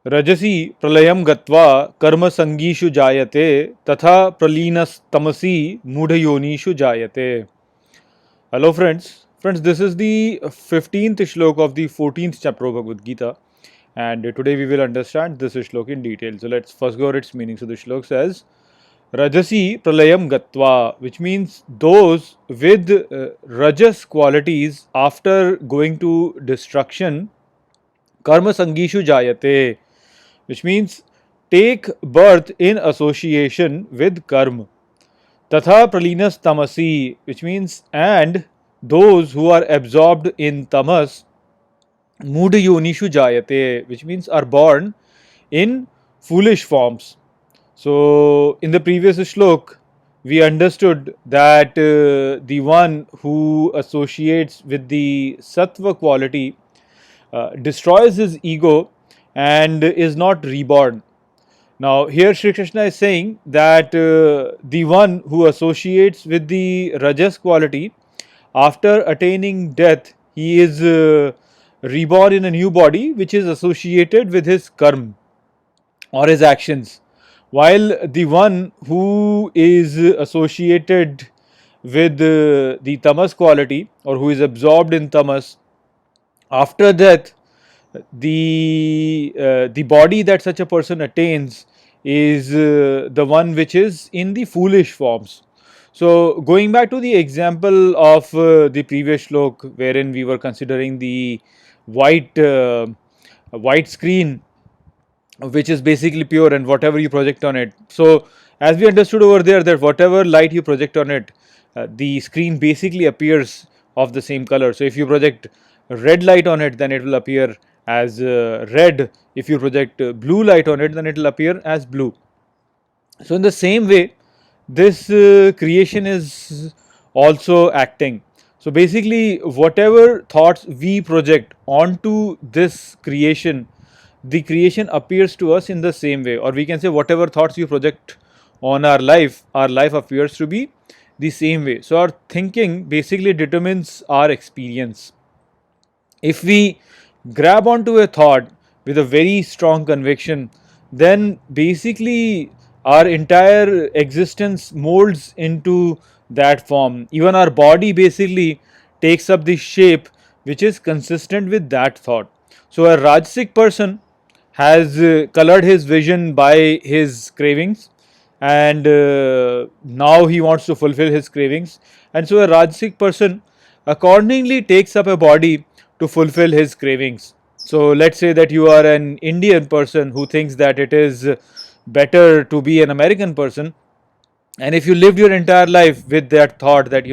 Rajasi pralayam gatva karma sangishu jayate tatha pralinas tamasi mudhayonishu jayate. Hello friends. Friends, this is the 15th Shloka of the 14th chapter of Bhagavad Gita, and today we will understand this Shloka in detail. So let's first go over its meaning. So the Shloka says, Rajasi pralayam gatva, which means those with rajas qualities after going to destruction, karma sangishu jayate, which means take birth in association with karma. Tatha pralinas tamasi, which means and those who are absorbed in tamas, mudha yonishu jayate, which means are born in foolish forms. So, in the previous shlok, we understood that the one who associates with the sattva quality destroys his ego and is not reborn. Now, here Sri Krishna is saying that the one who associates with the rajas quality, after attaining death, he is reborn in a new body which is associated with his karma or his actions. While the one who is associated with the tamas quality or who is absorbed in tamas, after death, the body that such a person attains is the one which is in the foolish forms. So going back to the example of the previous shlok wherein we were considering the white white screen, which is basically pure and whatever you project on it. So as we understood over there that whatever light you project on it, the screen basically appears of the same color. So if you project red light on it, then it will appear as red. If you project blue light on it, then it will appear as blue. So in the same way, this creation is also acting. So basically, whatever thoughts we project onto this creation, the creation appears to us in the same way, or we can say whatever thoughts you project on our life appears to be the same way. So our thinking basically determines our experience. If we grab onto a thought with a very strong conviction, then basically our entire existence molds into that form. Even our body basically takes up the shape which is consistent with that thought. So a Rajasic person has colored his vision by his cravings, and now he wants to fulfill his cravings, and so a Rajasic person accordingly takes up a body to fulfill his cravings. So let's say that you are an Indian person who thinks that it is better to be an American person, and if you lived your entire life with that thought that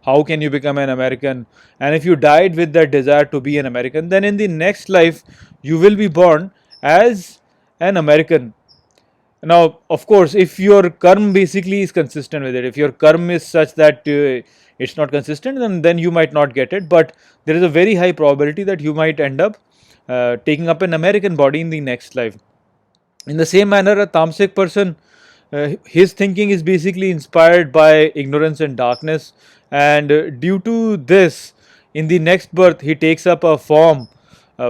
how can you become an American, and if you died with that desire to be an American, then in the next life you will be born as an American. Now, of course, if your karma basically is consistent with it, if your karma is such that it's not consistent, then you might not get it. But there is a very high probability that you might end up taking up an American body in the next life. In the same manner, a tamasic person, his thinking is basically inspired by ignorance and darkness, and due to this, in the next birth, he takes up a form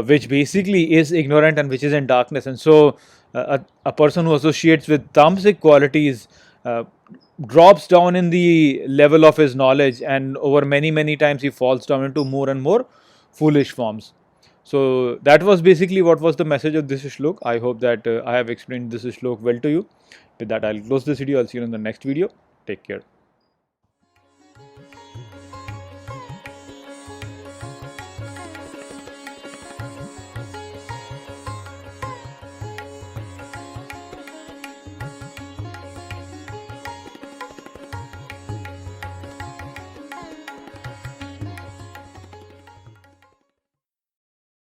which basically is ignorant and which is in darkness. And so a person who associates with tamasic qualities drops down in the level of his knowledge, and over many times he falls down into more and more foolish forms. So that was basically what was the message of this shlok. I hope that I have explained this shlok well to you. With that, I'll close this video. I'll see you in the next video. Take care.